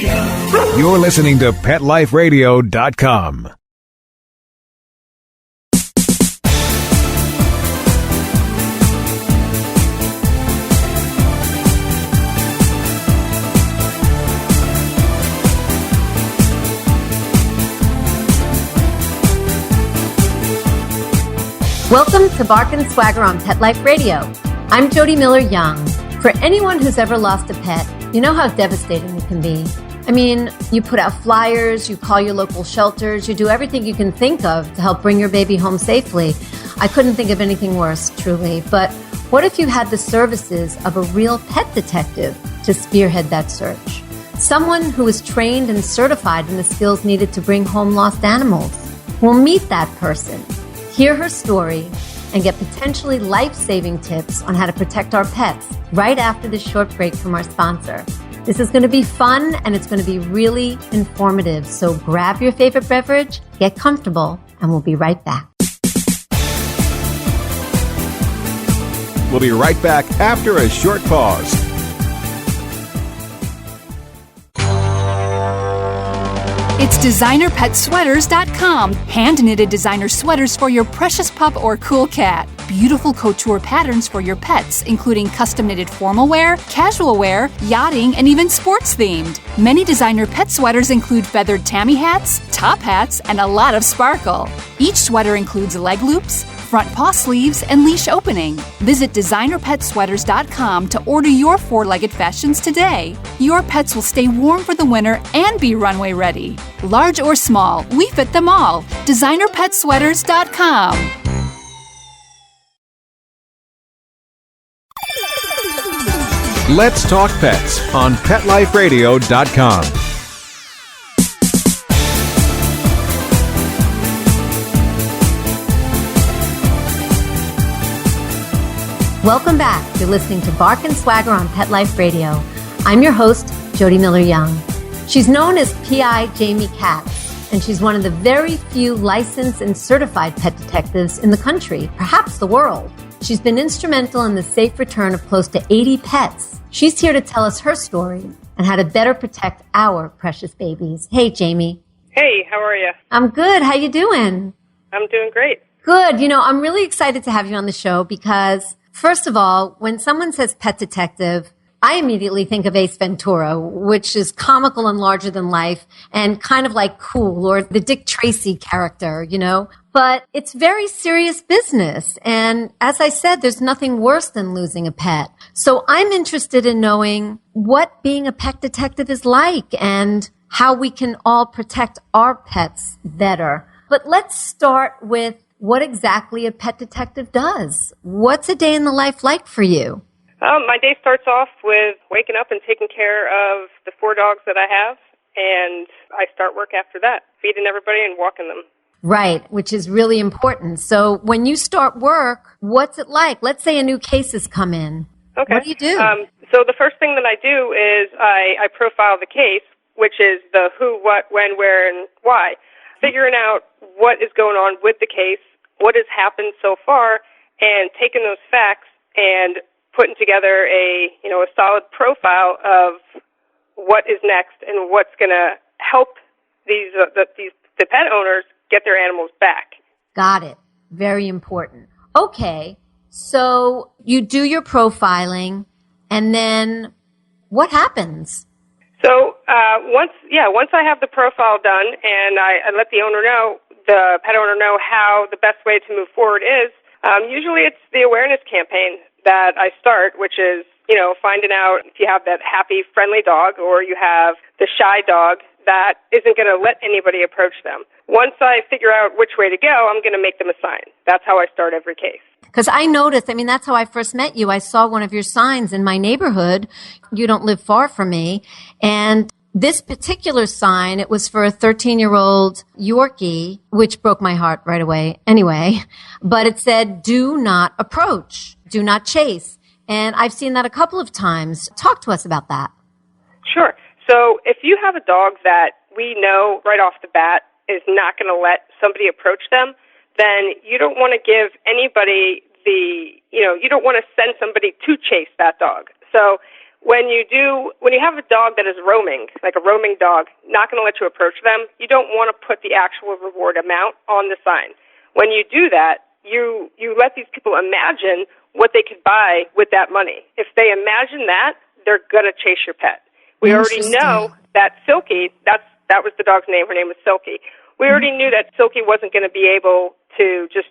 You're listening to PetLifeRadio.com. Welcome to Bark and Swagger on Pet Life Radio. I'm Jody Miller-Young. For anyone who's ever lost a pet, you know how devastating it can be. I mean, you put out flyers, you call your local shelters, you do everything you can think of to help bring your baby home safely. I couldn't think of anything worse, truly. But what if you had the services of a real pet detective to spearhead that search? Someone who is trained and certified in the skills needed to bring home lost animals. We'll meet that person, hear her story, and get potentially life-saving tips on how to protect our pets right after this short break from our sponsor. This is going to be fun, and it's going to be really informative. So grab your favorite beverage, get comfortable, and we'll be right back. We'll be right back after a short pause. It's DesignerPetSweaters.com. Hand-knitted designer sweaters for your precious pup or cool cat. Beautiful couture patterns for your pets, including custom-knitted formal wear, casual wear, yachting, and even sports-themed. Many designer pet sweaters include feathered tammy hats, top hats, and a lot of sparkle. Each sweater includes leg loops, front paw sleeves, and leash opening. Visit DesignerPetSweaters.com to order your four-legged fashions today. Your pets will stay warm for the winter and be runway ready. Large or small, we fit them all. DesignerPetSweaters.com. Let's talk pets on PetLifeRadio.com. Welcome back. You're listening to Bark and Swagger on Pet Life Radio. I'm your host, Jody Miller-Young. She's known as P.I. Jamie Katz, and she's one of the very few licensed and certified pet detectives in the country, perhaps the world. She's been instrumental in the safe return of close to 80 pets. She's here to tell us her story and how to better protect our precious babies. Hey, Jamie. Hey, how are you? I'm good. How you doing? I'm doing great. Good. You know, I'm really excited to have you on the show because, first of all, when someone says pet detective, I immediately think of Ace Ventura, which is comical and larger than life and kind of like cool, or the Dick Tracy character, you know? But it's very serious business. And as I said, there's nothing worse than losing a pet. So I'm interested in knowing what being a pet detective is like and how we can all protect our pets better. But let's start with what exactly a pet detective does. What's a day in the life like for you? My day starts off with waking up and taking care of the 4 dogs that I have, and I start work after that, feeding everybody and walking them. Right, which is really important. So when you start work, what's it like? Let's say a new case has come in. Okay. What do you do? So the first thing that I do is I profile the case, which is the who, what, when, where, and why. Figuring out what is going on with the case, what has happened so far, and taking those facts and putting together a solid profile of what is next and what's going to help the pet owners get their animals back. Got it. Very important. Okay, so you do your profiling, and then what happens? So once I have the profile done and I let the pet owner know how the best way to move forward is, usually it's the awareness campaign that I start, which is, finding out if you have that happy, friendly dog or you have the shy dog that isn't going to let anybody approach them. Once I figure out which way to go, I'm going to make them a sign. That's how I start every case. Because I noticed, that's how I first met you. I saw one of your signs in my neighborhood. You don't live far from me. And this particular sign, it was for a 13-year-old Yorkie, which broke my heart right away anyway. But it said, do not approach, do not chase. And I've seen that a couple of times. Talk to us about that. Sure. So if you have a dog that we know right off the bat is not going to let somebody approach them, then you don't want to give anybody you don't want to send somebody to chase that dog. So when you have a dog that is roaming, like a roaming dog, not going to let you approach them, you don't want to put the actual reward amount on the sign. When you do that, you let these people imagine what they could buy with that money. If they imagine that, they're going to chase your pet. We already know that Silky, that was the dog's name, her name was Silky. We already knew that Silky wasn't going to be able to just,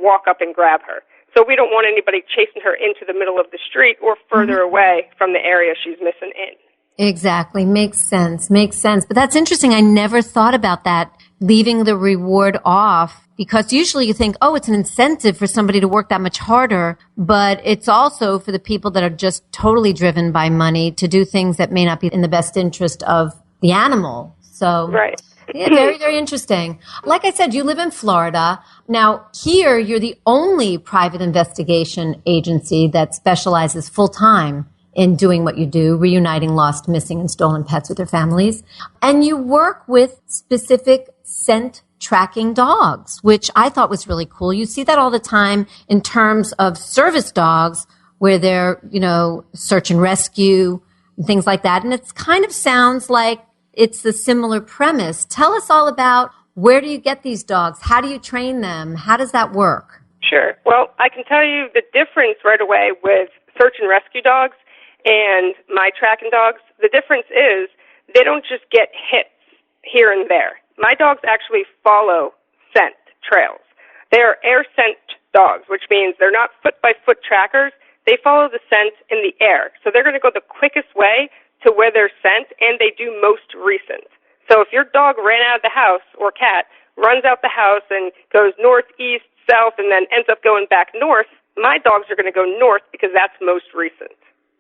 walk up and grab her. So we don't want anybody chasing her into the middle of the street or further away from the area she's missing in. Exactly. Makes sense. But that's interesting. I never thought about that, leaving the reward off, because usually you think, oh, it's an incentive for somebody to work that much harder, but it's also for the people that are just totally driven by money to do things that may not be in the best interest of the animal. So, right. Yeah, very, very interesting. Like I said, you live in Florida. Now, here, you're the only private investigation agency that specializes full-time in doing what you do, reuniting lost, missing, and stolen pets with their families. And you work with specific scent tracking dogs, which I thought was really cool. You see that all the time in terms of service dogs where they're, search and rescue and things like that. And it kind of sounds like it's a similar premise. Tell us all about, where do you get these dogs? How do you train them? How does that work? Sure. Well, I can tell you the difference right away with search and rescue dogs and my tracking dogs. The difference is they don't just get hits here and there. My dogs actually follow scent trails. They are air scent dogs, which means they're not foot-by-foot trackers. They follow the scent in the air. So they're going to go the quickest way to where they're sent, and they do most recent. So if your dog ran out of the house, or cat, runs out the house and goes north, east, south, and then ends up going back north, my dogs are going to go north because that's most recent.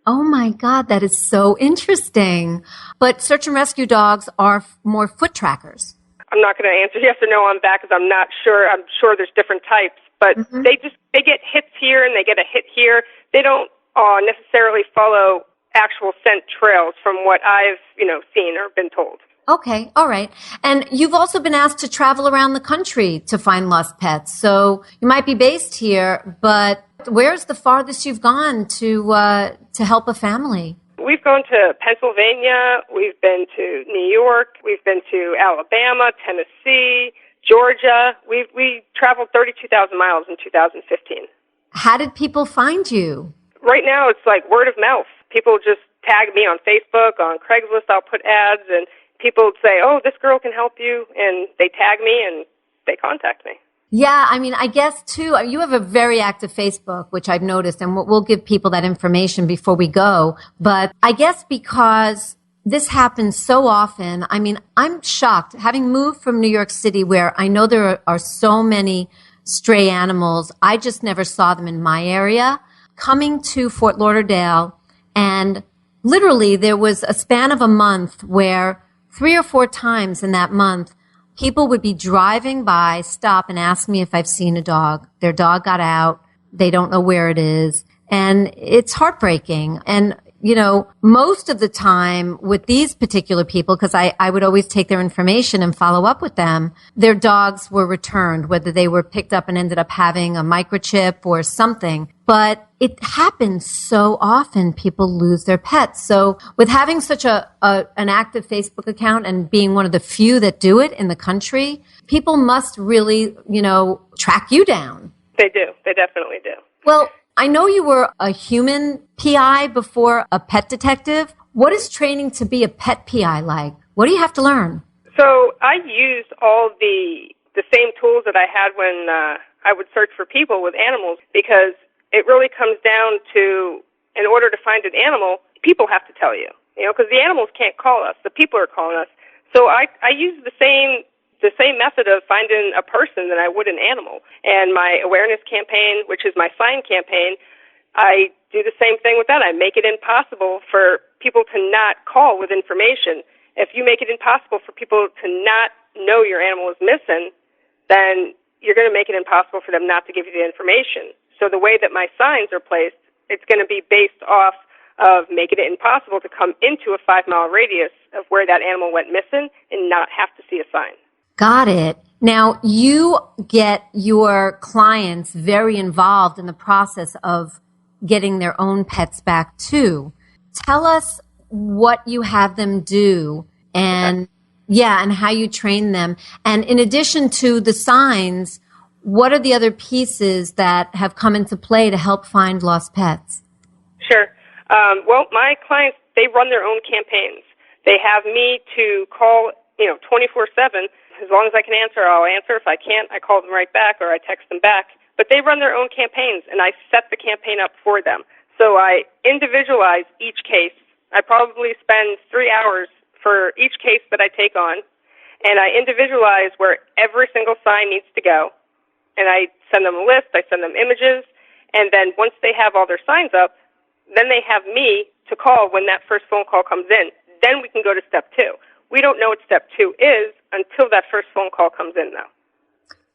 Oh my God, that is so interesting. But search and rescue dogs are more foot trackers. I'm not going to answer yes or no on that because I'm not sure. I'm sure there's different types, but they get hits here and they get a hit here. They don't necessarily follow actual scent trails from what I've, seen or been told. Okay. All right. And you've also been asked to travel around the country to find lost pets. So you might be based here, but where's the farthest you've gone to help a family? We've gone to Pennsylvania. We've been to New York. We've been to Alabama, Tennessee, Georgia. We traveled 32,000 miles in 2015. How did people find you? Right now, it's like word of mouth. People just tag me on Facebook, on Craigslist. I'll put ads, and people say, oh, this girl can help you, and they tag me, and they contact me. Yeah, I mean, I guess, too, you have a very active Facebook, which I've noticed, and we'll give people that information before we go. But I guess because this happens so often, I mean, I'm shocked. Having moved from New York City, where I know there are so many stray animals, I just never saw them in my area. Coming to Fort Lauderdale, and literally there was a span of a month where 3 or 4 times in that month, people would be driving by, stop and ask me if I've seen a dog. Their dog got out. They don't know where it is. And it's heartbreaking. And, most of the time with these particular people, because I would always take their information and follow up with them, their dogs were returned, whether they were picked up and ended up having a microchip or something. But it happens so often, people lose their pets. So with having such an active Facebook account and being one of the few that do it in the country, people must really, track you down. They do. They definitely do. Well, I know you were a human PI before a pet detective. What is training to be a pet PI like? What do you have to learn? So I used all the same tools that I had when I would search for people with animals, because it really comes down to, in order to find an animal, people have to tell you, because the animals can't call us. The people are calling us. So I use the same method of finding a person that I would an animal. And my awareness campaign, which is my sign campaign, I do the same thing with that. I make it impossible for people to not call with information. If you make it impossible for people to not know your animal is missing, then you're going to make it impossible for them not to give you the information. So the way that my signs are placed, it's going to be based off of making it impossible to come into a 5-mile radius of where that animal went missing and not have to see a sign. Got it. Now, you get your clients very involved in the process of getting their own pets back too. tell us what you have them do and and how you train them. And in addition to the signs, what are the other pieces that have come into play to help find lost pets? Sure. Well, my clients, they run their own campaigns. They have me to call, 24/7. As long as I can answer, I'll answer. If I can't, I call them right back or I text them back. But they run their own campaigns, and I set the campaign up for them. So I individualize each case. I probably spend 3 hours for each case that I take on, and I individualize where every single sign needs to go. And I send them a list, I send them images, and then once they have all their signs up, then they have me to call when that first phone call comes in. Then we can go to step 2. We don't know what step 2 is until that first phone call comes in, though.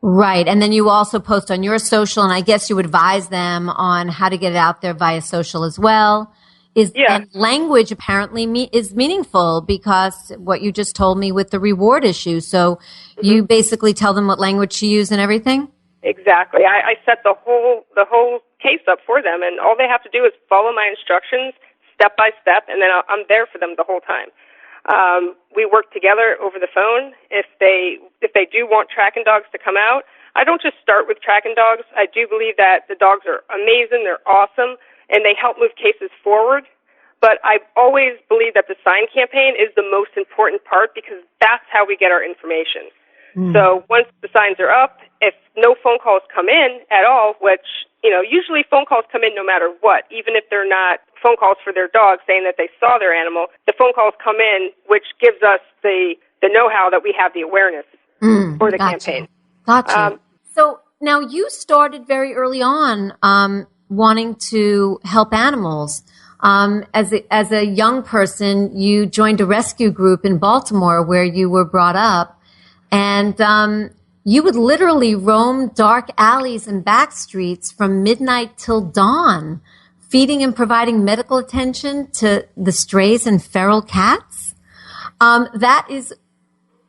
Right. And then you also post on your social, and I guess you advise them on how to get it out there via social as well. And language apparently is meaningful because what you just told me with the reward issue. So you basically tell them what language to use and everything? Exactly. I set the whole case up for them, and all they have to do is follow my instructions step by step, and then I'm there for them the whole time. We work together over the phone. If they do want tracking dogs to come out, I don't just start with tracking dogs. I do believe that the dogs are amazing, they're awesome, and they help move cases forward. But I always believe that the sign campaign is the most important part because that's how we get our information. So once the signs are up, if no phone calls come in at all, which, usually phone calls come in no matter what, even if they're not phone calls for their dog saying that they saw their animal, the phone calls come in, which gives us the know-how that we have the awareness for the campaign. Gotcha. So now you started very early on wanting to help animals. As a young person, you joined a rescue group in Baltimore where you were brought up. And you would literally roam dark alleys and back streets from midnight till dawn, feeding and providing medical attention to the strays and feral cats. That is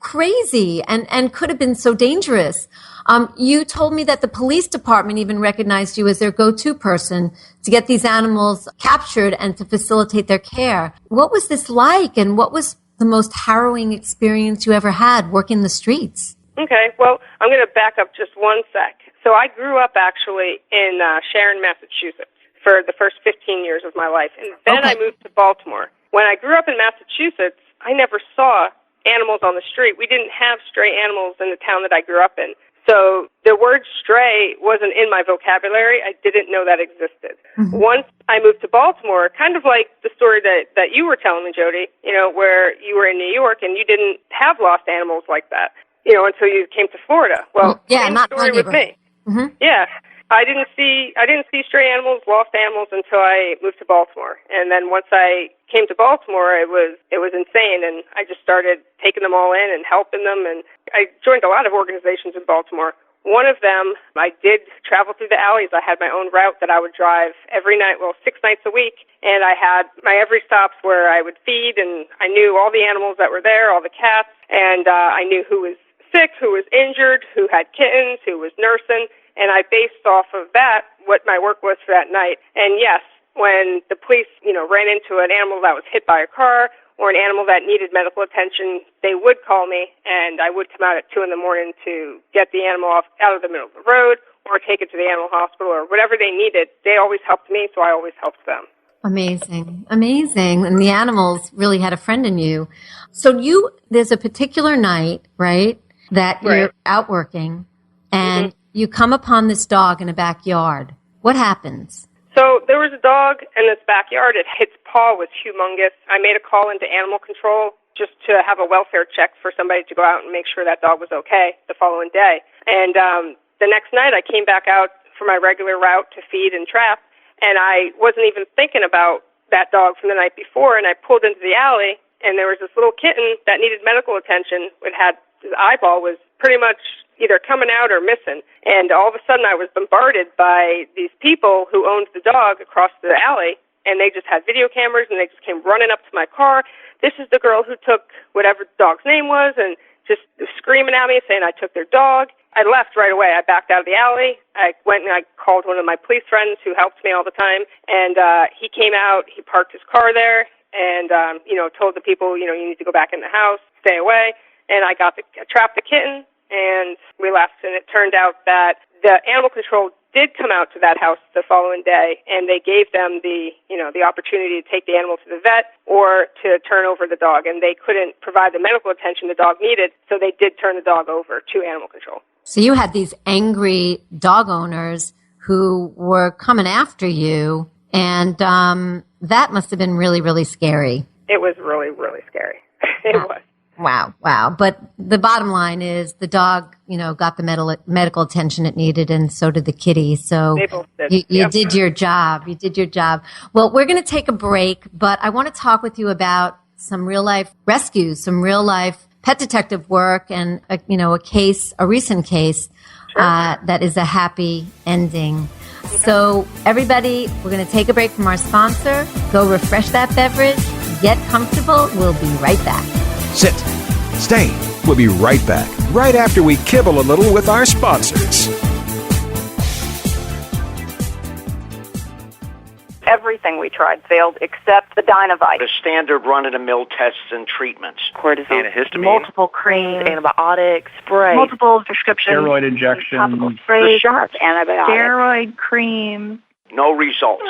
crazy and could have been so dangerous. You told me that the police department even recognized you as their go-to person to get these animals captured and to facilitate their care. What was this like, and what was the most harrowing experience you ever had working the streets? Okay, well, I'm going to back up just one sec. So I grew up actually in Sharon, Massachusetts for the first 15 years of my life, and then I moved to Baltimore. When I grew up in Massachusetts, I never saw animals on the street. We didn't have stray animals in the town that I grew up in. So the word stray wasn't in my vocabulary. I didn't know that existed. Once I moved to Baltimore, kind of like the story that you were telling me, Jody, where you were in New York and you didn't have lost animals like that, until you came to Florida. Well, same story with me. Yeah. I didn't see stray animals, lost animals until I moved to Baltimore. And then once I came to Baltimore, it was insane, and I just started taking them all in and helping them. And I joined a lot of organizations in Baltimore. One of them, I did travel through the alleys. I had my own route that I would drive every night, 6 nights a week. And I had my every stops where I would feed, and I knew all the animals that were there, all the cats, and I knew who was sick, who was injured, who had kittens, who was nursing. And I based off of that what my work was for that night. And yes, when the police, ran into an animal that was hit by a car or an animal that needed medical attention, they would call me, and I would come out at 2 in the morning to get the animal out of the middle of the road or take it to the animal hospital or whatever they needed. They always helped me, so I always helped them. Amazing. Amazing. And the animals really had a friend in you. So there's a particular night, right, that you're out working, and you come upon this dog in a backyard. What happens? So there was a dog in this backyard. Its paw was humongous. I made a call into animal control just to have a welfare check for somebody to go out and make sure that dog was okay the following day. And the next night I came back out for my regular route to feed and trap, and I wasn't even thinking about that dog from the night before, and I pulled into the alley, and there was this little kitten that needed medical attention. His eyeball was pretty much either coming out or missing. And all of a sudden I was bombarded by these people who owned the dog across the alley, and they just had video cameras, and they just came running up to my car. This is the girl who took whatever the dog's name was, and just screaming at me, saying I took their dog. I left right away. I backed out of the alley. I went and I called one of my police friends who helps me all the time, and he came out. He parked his car there and, told the people, you need to go back in the house, stay away. And I trapped the kitten, and we left. And it turned out that the animal control did come out to that house the following day, and they gave them the opportunity to take the animal to the vet or to turn over the dog, and they couldn't provide the medical attention the dog needed, so they did turn the dog over to animal control. So you had these angry dog owners who were coming after you, and that must have been really, really scary. It was really, really scary. It was. Wow. But the bottom line is the dog, got the medical attention it needed, and so did the kitty. So they both did. You did your job. You did your job. Well, we're going to take a break, but I want to talk with you about some real-life rescues, some real-life pet detective work, and, a recent case that is a happy ending. Okay. So everybody, we're going to take a break from our sponsor. Go refresh that beverage. Get comfortable. We'll be right back. Sit. Stay. We'll be right back, right after we kibble a little with our sponsors. Everything we tried failed except the Dynovite. The standard run-of-the-mill tests and treatments. Cortisone. Antihistamine. Multiple creams, antibiotics, spray. Multiple prescriptions. Steroid injections. Sprays, shots, antibiotics. Steroid creams. No results.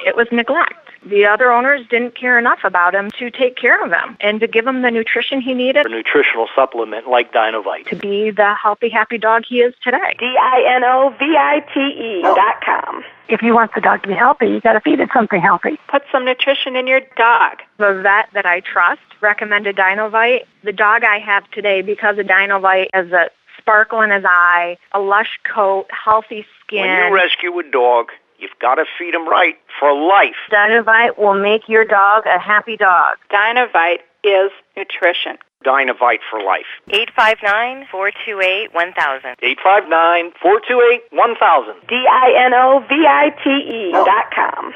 It was neglect. The other owners didn't care enough about him to take care of him and to give him the nutrition he needed. A nutritional supplement like Dynovite. To be the healthy, happy dog he is today. DINOVITE.com. If you want the dog to be healthy, you got to feed it something healthy. Put some nutrition in your dog. The vet that I trust recommended Dynovite. The dog I have today, because of Dynovite, has a sparkle in his eye, a lush coat, healthy skin. When you rescue a dog, you've got to feed him right for life. Dynovite will make your dog a happy dog. Dynovite is nutrition. Dynovite for life. 859-428-1000. 859-428-1000. DINOVITE.com.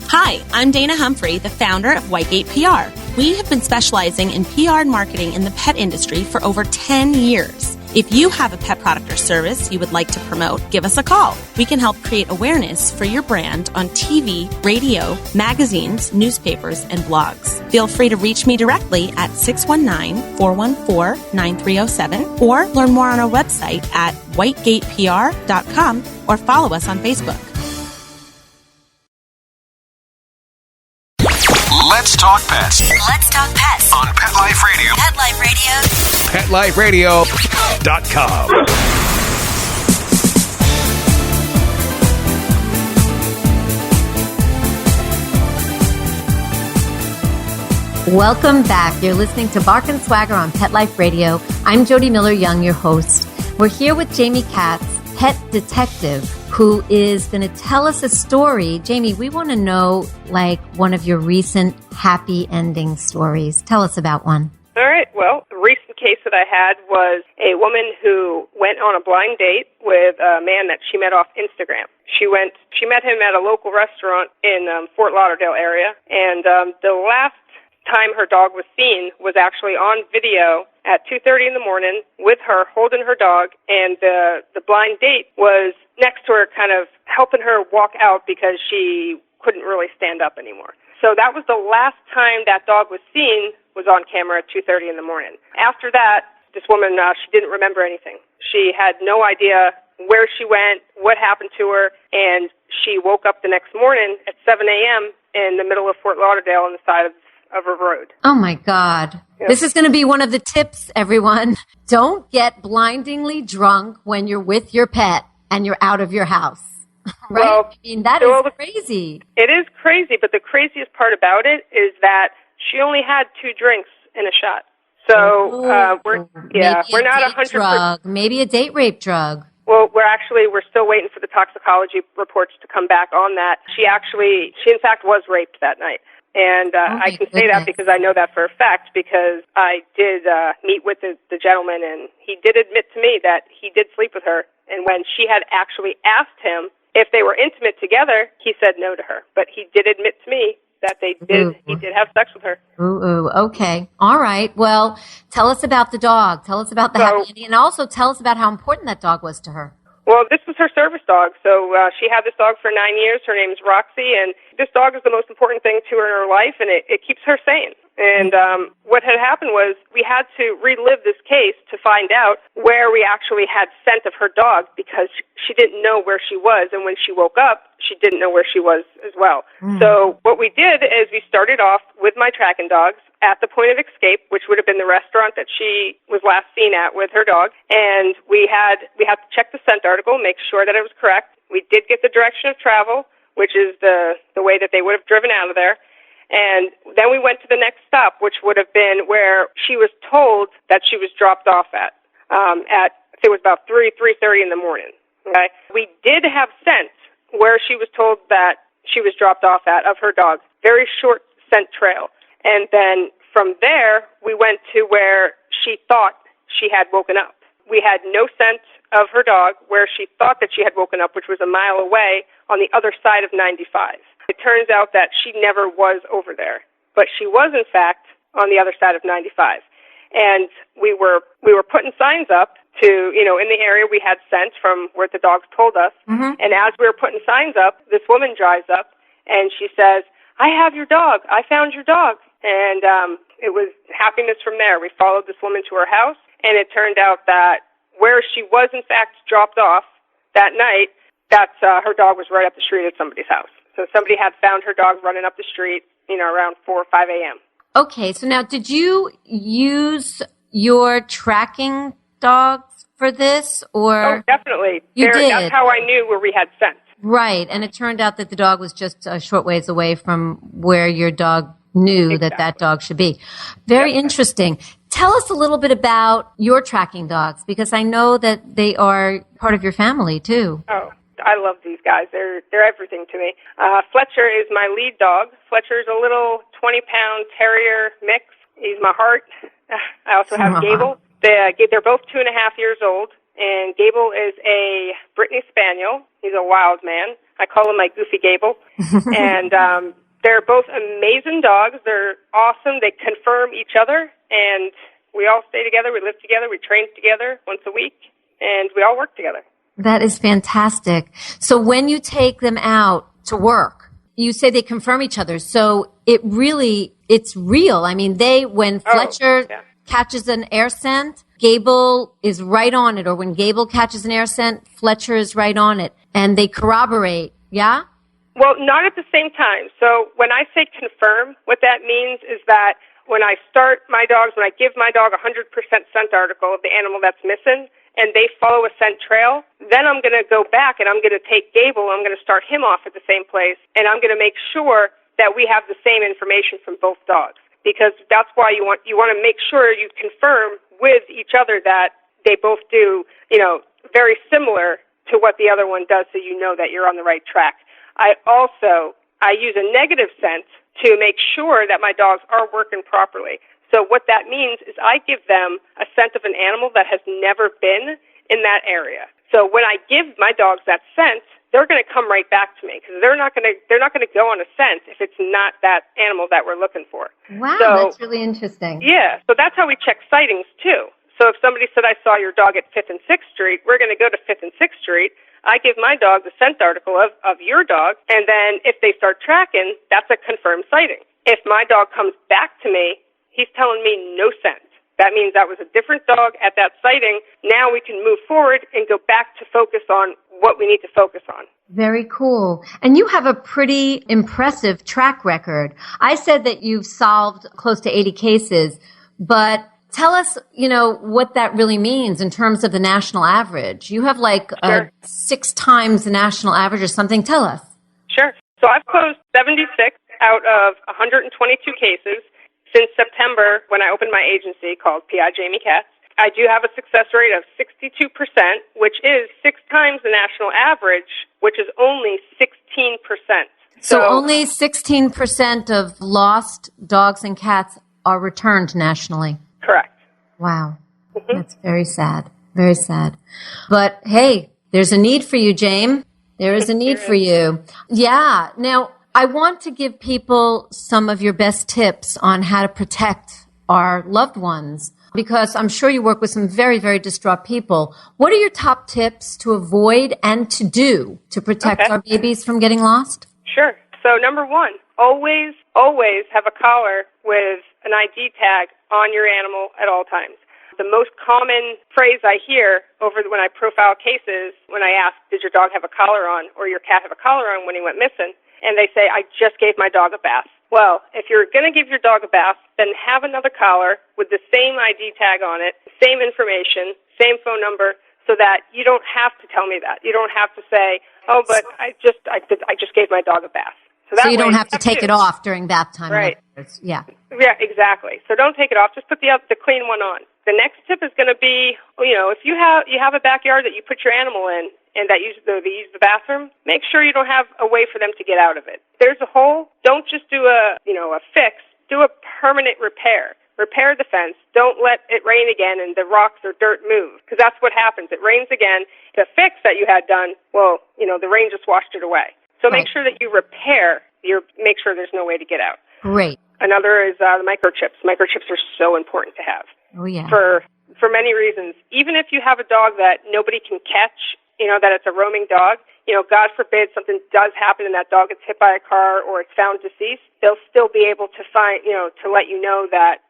Hi, I'm Dana Humphrey, the founder of Whitegate PR. We have been specializing in PR and marketing in the pet industry for over 10 years. If you have a pet product or service you would like to promote, give us a call. We can help create awareness for your brand on TV, radio, magazines, newspapers, and blogs. Feel free to reach me directly at 619-414-9307 or learn more on our website at whitegatepr.com or follow us on Facebook. Let's talk pets. Let's talk pets On Pet Life Radio. Pet Life Radio. PetLifeRadio.com. Welcome back. You're listening to Bark and Swagger on Pet Life Radio. I'm Jody Miller-Young, your host. We're here with Jamie Katz, pet detective, who is going to tell us a story. Jamie, we want to know, one of your recent happy ending stories. Tell us about one. All right. Well, the recent case that I had was a woman who went on a blind date with a man that she met off Instagram. She met him at a local restaurant in Fort Lauderdale area, and the last time her dog was seen was actually on video at 2:30 in the morning with her holding her dog, and the blind date was next to her, kind of helping her walk out because she couldn't really stand up anymore. So that was the last time that dog was seen, was on camera at 2:30 in the morning. After that, this woman, she didn't remember anything. She had no idea where she went, what happened to her, and she woke up the next morning at 7 a.m. in the middle of Fort Lauderdale on the side of a road. Oh, my God. Yep. This is going to be one of the tips, everyone. Don't get blindingly drunk when you're with your pet and you're out of your house. Right? Well, I mean, that is crazy. It is crazy, but the craziest part about it is that she only had 2 drinks and a shot. So we're not 100%. Maybe a date rape drug. Well, we're still waiting for the toxicology reports to come back on that. She in fact was raped that night. And I can say that because I know that for a fact, because I did meet with the gentleman, and he did admit to me that he did sleep with her. And when she had actually asked him if they were intimate together, he said no to her. But he did admit to me that he did have sex with her. Ooh, okay. All right. Well, tell us about the dog. Tell us about the happy ending, and also tell us about how important that dog was to her. Well, this was her service dog. So she had this dog for 9 years. Her name's Roxy, and this dog is the most important thing to her in her life, and it keeps her sane. And what had happened was we had to relive this case to find out where we actually had scent of her dog, because she didn't know where she was, and when she woke up, she didn't know where she was as well. So what we did is we started off with my tracking dogs at the point of escape, which would have been the restaurant that she was last seen at with her dog, and we had to check the scent article, make sure that it was correct. We did get the direction of travel, which is the way that they would have driven out of there. And then we went to the next stop, which would have been where she was told that she was dropped off at it was about 3:30 in the morning. Okay, we did have scent where she was told that she was dropped off of her dog. Very short scent trail. And then from there, we went to where she thought she had woken up. We had no scent of her dog where she thought that she had woken up, which was a mile away on the other side of 95. It turns out that she never was over there, but she was, in fact, on the other side of 95. And we were putting signs up to, in the area we had scent from where the dogs told us. And as we were putting signs up, this woman drives up and she says, "I have your dog. I found your dog." And it was happiness from there. We followed this woman to her house, and it turned out that where she was, in fact, dropped off that night, her dog was right up the street at somebody's house. So somebody had found her dog running up the street, around 4 or 5 a.m. Okay, so now did you use your tracking dogs for this? Or Oh, definitely. You did. That's how I knew where we had scent. Right, and it turned out that the dog was just a short ways away from where your dog knew that dog should be. Very interesting. Tell us a little bit about your tracking dogs, because I know that they are part of your family, too. Oh, I love these guys. They're everything to me. Fletcher is my lead dog. Fletcher's a little 20-pound terrier mix. He's my heart. I also have Gable. They're both 2.5 years old, and Gable is a Brittany Spaniel. He's a wild man. I call him my Goofy Gable. And they're both amazing dogs. They're awesome. They confirm each other, and we all stay together. We live together. We train together once a week, and we all work together. That is fantastic. So when you take them out to work, you say they confirm each other. So it's real. I mean, when Fletcher catches an air scent, Gable is right on it. Or when Gable catches an air scent, Fletcher is right on it. And they corroborate. Yeah? Well, not at the same time. So when I say confirm, what that means is that when I give my dog 100% scent article of the animal that's missing, and they follow a scent trail, then I'm going to go back and I'm going to take Gable, I'm going to start him off at the same place, and I'm going to make sure that we have the same information from both dogs. Because that's why you want to make sure you confirm with each other that they both do, very similar to what the other one does, so you know that you're on the right track. I use a negative scent to make sure that my dogs are working properly. So what that means is I give them a scent of an animal that has never been in that area. So when I give my dogs that scent, they're going to come right back to me, because they're not going to go on a scent if it's not that animal that we're looking for. Wow, that's really interesting. Yeah, so that's how we check sightings too. So if somebody said, "I saw your dog at 5th and 6th Street," we're going to go to 5th and 6th Street. I give my dog the scent article of your dog, and then if they start tracking, that's a confirmed sighting. If my dog comes back to me, he's telling me no scent. That means that was a different dog at that sighting. Now we can move forward and go back to focus on what we need to focus on. Very cool. And you have a pretty impressive track record. I said that you've solved close to 80 cases, but tell us, what that really means in terms of the national average. You have 6 times the national average or something. Tell us. Sure. So I've closed 76 out of 122 cases since September, when I opened my agency called P.I. Jamie Katz. I do have a success rate of 62%, which is 6 times the national average, which is only 16%. So only 16% of lost dogs and cats are returned nationally. Correct. Wow. Mm-hmm. That's very sad. Very sad. But hey, there's a need for you, James. There is a need for you. Yeah. Now, I want to give people some of your best tips on how to protect our loved ones, because I'm sure you work with some very, very distraught people. What are your top tips to avoid and to do to protect our babies from getting lost? Sure. So number one, always have a collar with an ID tag on your animal at all times. The most common phrase I hear when I profile cases, when I ask, did your dog have a collar on or your cat have a collar on when he went missing? And they say, I just gave my dog a bath. Well, if you're going to give your dog a bath, then have another collar with the same ID tag on it, same information, same phone number, so that you don't have to tell me that. You don't have to say, oh, but I just gave my dog a bath. So you don't have to take it off during bath time. Right. Yeah. Yeah, exactly. So don't take it off. Just put the clean one on. The next tip is going to be, if you have a backyard that you put your animal in and that they use the bathroom, make sure you don't have a way for them to get out of it. There's a hole. Don't just do a fix. Do a permanent repair. Repair the fence. Don't let it rain again and the rocks or dirt move, because that's what happens. It rains again. The fix that you had done, the rain just washed it away. So make sure that you make sure there's no way to get out. Great. Another is the microchips. Microchips are so important to have. Oh, yeah. For many reasons. Even if you have a dog that nobody can catch, that it's a roaming dog, God forbid something does happen and that dog gets hit by a car or it's found deceased, they'll still be able to find, to let you know that,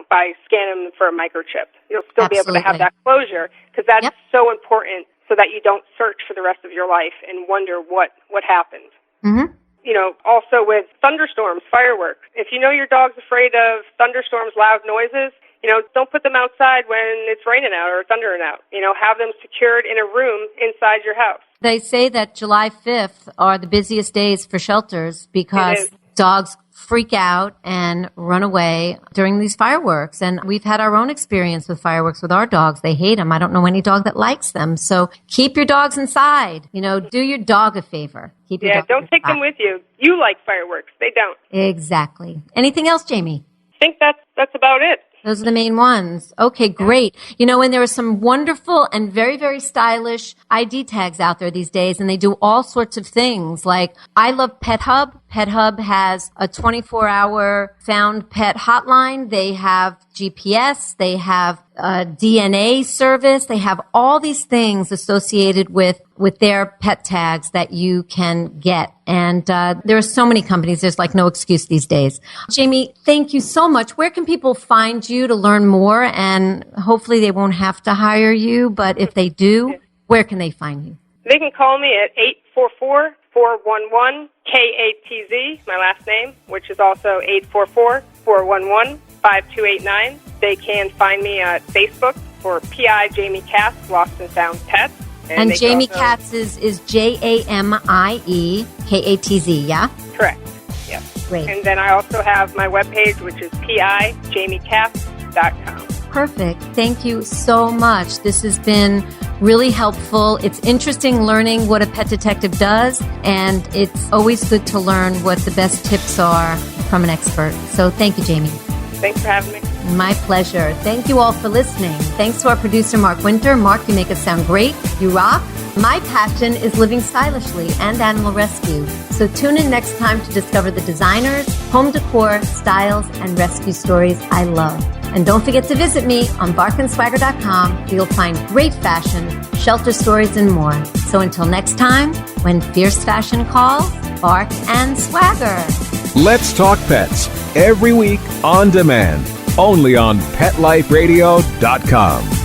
by scanning them for a microchip. You'll still be able to have that closure, because that's so important, so that you don't search for the rest of your life and wonder what happened. Mm-hmm. Also with thunderstorms, fireworks. If you know your dog's afraid of thunderstorms, loud noises, don't put them outside when it's raining out or thundering out. Have them secured in a room inside your house. They say that July 5th are the busiest days for shelters because dogs freak out and run away during these fireworks. And we've had our own experience with fireworks with our dogs. They hate them. I don't know any dog that likes them. So keep your dogs inside. Do your dog a favor. Don't take them with you. You like fireworks. They don't. Exactly. Anything else, Jamie? I think that's about it. Those are the main ones. Okay, great. And there are some wonderful and very, very stylish ID tags out there these days, and they do all sorts of things. Like, I love Pet Hub. Pet Hub has a 24-hour found pet hotline. They have GPS. They have a DNA service. They have all these things associated with their pet tags that you can get. And there are so many companies. There's like no excuse these days. Jamie, thank you so much. Where can people find you to learn more? And hopefully they won't have to hire you, but if they do, where can they find you? They can call me at 844-411-KATZ, my last name, which is also 844-411-5289. They can find me at Facebook for P.I. Jamie Katz, Lost and Found Pets. And Jamie Katz is JAMIE-KATZ, yeah? Correct, yes. Great. And then I also have my webpage, which is PIJamieKatz.com. Perfect. Thank you so much. This has been really helpful. It's interesting learning what a pet detective does, and it's always good to learn what the best tips are from an expert. So thank you, Jamie. Thanks for having me. My pleasure. Thank you all for listening. Thanks to our producer, Mark Winter. Mark, you make us sound great. You rock. My passion is living stylishly and animal rescue. So tune in next time to discover the designers, home decor, styles, and rescue stories I love. And don't forget to visit me on barkandswagger.com, where you'll find great fashion, shelter stories, and more. So until next time, when fierce fashion calls, bark and swagger. Let's Talk Pets, every week on demand, only on PetLifeRadio.com.